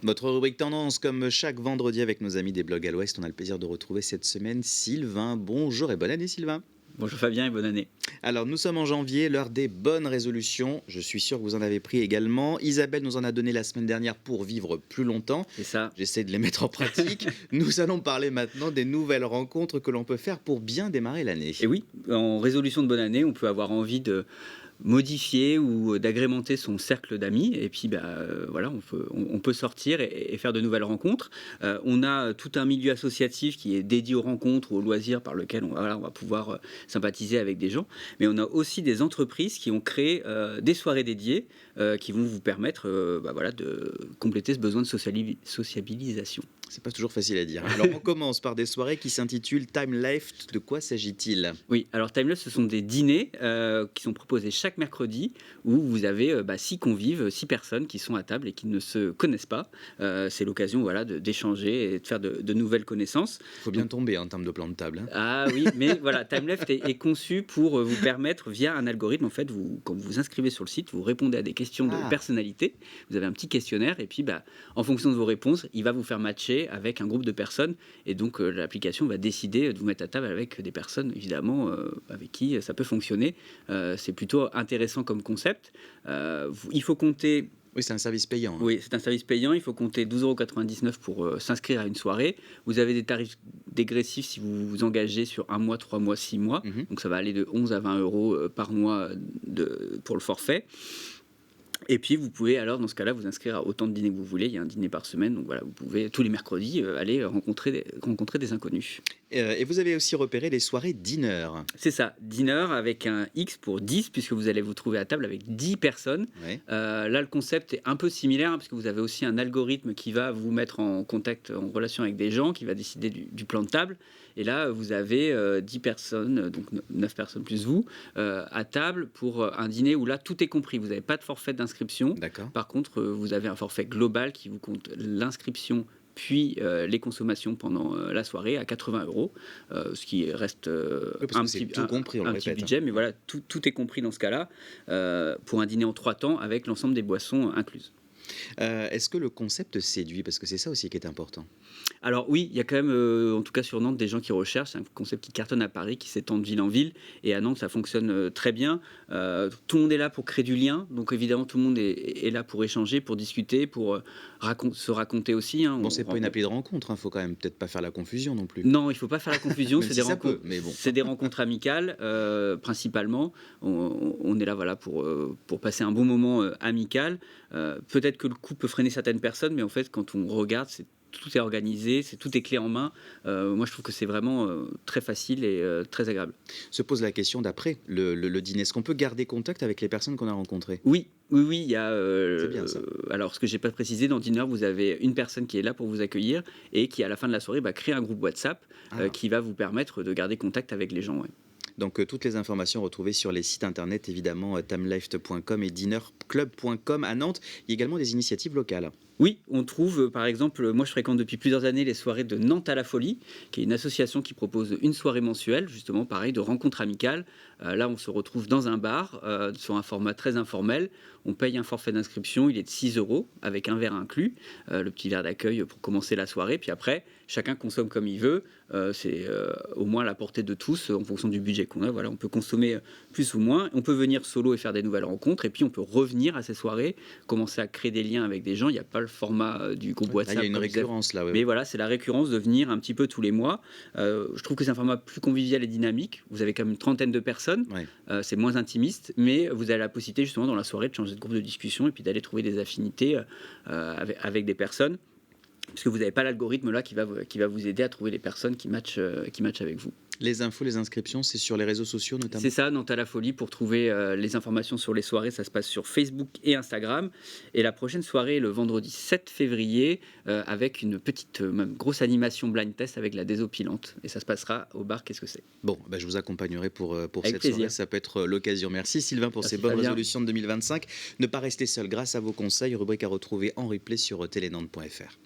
Votre rubrique tendance, comme chaque vendredi avec nos amis des blogs à l'Ouest, on a le plaisir de retrouver cette semaine Sylvain. Bonjour et bonne année Sylvain. Bonjour Fabien et bonne année. Alors nous sommes en janvier, l'heure des bonnes résolutions. Je suis sûr que vous en avez pris également. Isabelle nous en a donné la semaine dernière pour vivre plus longtemps. C'est ça. J'essaie de les mettre en pratique. Nous allons parler maintenant des nouvelles rencontres que l'on peut faire pour bien démarrer l'année. Et oui, en résolution de bonne année, on peut avoir envie de modifier ou d'agrémenter son cercle d'amis et puis voilà, on peut sortir et faire de nouvelles rencontres. On a tout un milieu associatif qui est dédié aux rencontres, aux loisirs par lequel on va pouvoir sympathiser avec des gens, mais on a aussi des entreprises qui ont créé des soirées dédiées qui vont vous permettre de compléter ce besoin de sociabilisation. C'est pas toujours facile à dire. Alors on commence par des soirées qui s'intitulent Time Left. De quoi s'agit-il ? Oui, alors Timeless, ce sont des dîners qui sont proposés chaque mercredi où vous avez 6 convives, 6 personnes qui sont à table et qui ne se connaissent pas. C'est l'occasion d'échanger et de faire de nouvelles connaissances. Il faut bien tomber en termes de plan de table. Hein. Ah oui, mais voilà, Timeleft est conçu pour vous permettre, via un algorithme, en fait, quand vous vous inscrivez sur le site, vous répondez à des questions de personnalité. Vous avez un petit questionnaire et puis en fonction de vos réponses, il va vous faire matcher avec un groupe de personnes et donc l'application va décider de vous mettre à table avec des personnes évidemment avec qui ça peut fonctionner. C'est plutôt intéressant comme concept. Il faut compter. Oui, c'est un service payant. Hein. Oui, c'est un service payant. Il faut compter 12,99 € pour s'inscrire à une soirée. Vous avez des tarifs dégressifs si vous vous engagez sur 1 mois, 3 mois, 6 mois. Donc ça va aller de 11 à 20 € par mois pour le forfait. Et puis vous pouvez alors dans ce cas-là vous inscrire à autant de dîners que vous voulez. Il y a un dîner par semaine, donc voilà, vous pouvez tous les mercredis aller rencontrer des inconnus. Et vous avez aussi repéré les soirées dinner. C'est ça, dinner avec un X pour 10 puisque vous allez vous trouver à table avec 10 personnes. Ouais. Là le concept est un peu similaire parce que vous avez aussi un algorithme qui va vous mettre en contact, en relation avec des gens, qui va décider du plan de table. Et là vous avez 10 personnes, donc 9 personnes plus vous, à table pour un dîner où là tout est compris. Vous n'avez pas de forfait d'inscription. D'accord. Par contre, vous avez un forfait global qui vous compte l'inscription puis les consommations pendant la soirée à 80 €, ce qui reste un petit budget, mais voilà, tout est compris dans ce cas-là, pour un dîner en 3 temps avec l'ensemble des boissons incluses. Est-ce que le concept séduit ? Parce que c'est ça aussi qui est important. Alors oui, il y a quand même, en tout cas sur Nantes, des gens qui recherchent. C'est un concept qui cartonne à Paris, qui s'étend de ville en ville. Et à Nantes, ça fonctionne très bien. Tout le monde est là pour créer du lien. Donc évidemment, tout le monde est là pour échanger, pour discuter, pour se raconter aussi. Hein. Bon, c'est pas une appli de rencontre. Faut quand même peut-être pas faire la confusion non plus. Non, il faut pas faire la confusion. C'est des rencontres. Mais bon. C'est des rencontres amicales, principalement. On est là, voilà, pour passer un bon moment amical. Peut-être que le coup peut freiner certaines personnes, mais en fait, quand on regarde, tout est organisé, tout est clé en main. Moi, je trouve que c'est vraiment très facile et très agréable. Se pose la question d'après le dîner. Est-ce qu'on peut garder contact avec les personnes qu'on a rencontrées ? Oui. Il y a. C'est bien ça. Alors, ce que j'ai pas précisé, dans Dinner, vous avez une personne qui est là pour vous accueillir et qui, à la fin de la soirée, crée un groupe WhatsApp qui va vous permettre de garder contact avec les gens. Ouais. Donc toutes les informations retrouvées sur les sites internet, évidemment, timeleft.com et dinnerclub.com à Nantes. Il y a également des initiatives locales. Oui, on trouve par exemple, moi je fréquente depuis plusieurs années les soirées de Nantes à la folie, qui est une association qui propose une soirée mensuelle, justement pareil, de rencontres amicales. Là on se retrouve dans un bar, sur un format très informel. On paye un forfait d'inscription, il est de 6 € avec un verre inclus, le petit verre d'accueil pour commencer la soirée. Puis après, chacun consomme comme il veut. C'est au moins à la portée de tous en fonction du budget qu'on a. Voilà, on peut consommer plus ou moins. On peut venir solo et faire des nouvelles rencontres. Et puis on peut revenir à ces soirées, commencer à créer des liens avec des gens. Il n'y a pas le format du groupe WhatsApp. Il y a une récurrence là. Mais voilà, c'est la récurrence de venir un petit peu tous les mois. Je trouve que c'est un format plus convivial et dynamique. Vous avez quand même une trentaine de personnes. Ouais. C'est moins intimiste, mais vous avez la possibilité justement dans la soirée de changer de groupe de discussion et puis d'aller trouver des affinités avec des personnes. Parce que vous n'avez pas l'algorithme là qui va vous aider à trouver les personnes qui matchent avec vous. Les infos, les inscriptions, c'est sur les réseaux sociaux notamment ? C'est ça, Nantes à la folie. Pour trouver les informations sur les soirées, ça se passe sur Facebook et Instagram. Et la prochaine soirée est le vendredi 7 février avec une petite, même grosse animation blind test avec la désopilante. Et ça se passera au bar Qu'est-ce que c'est ? Bon, je vous accompagnerai pour cette plaisir. soirée. Ça peut être l'occasion. Merci Sylvain pour ces bonnes résolutions de 2025. Ne pas rester seul grâce à vos conseils. Rubrique à retrouver en replay sur telenantes.fr.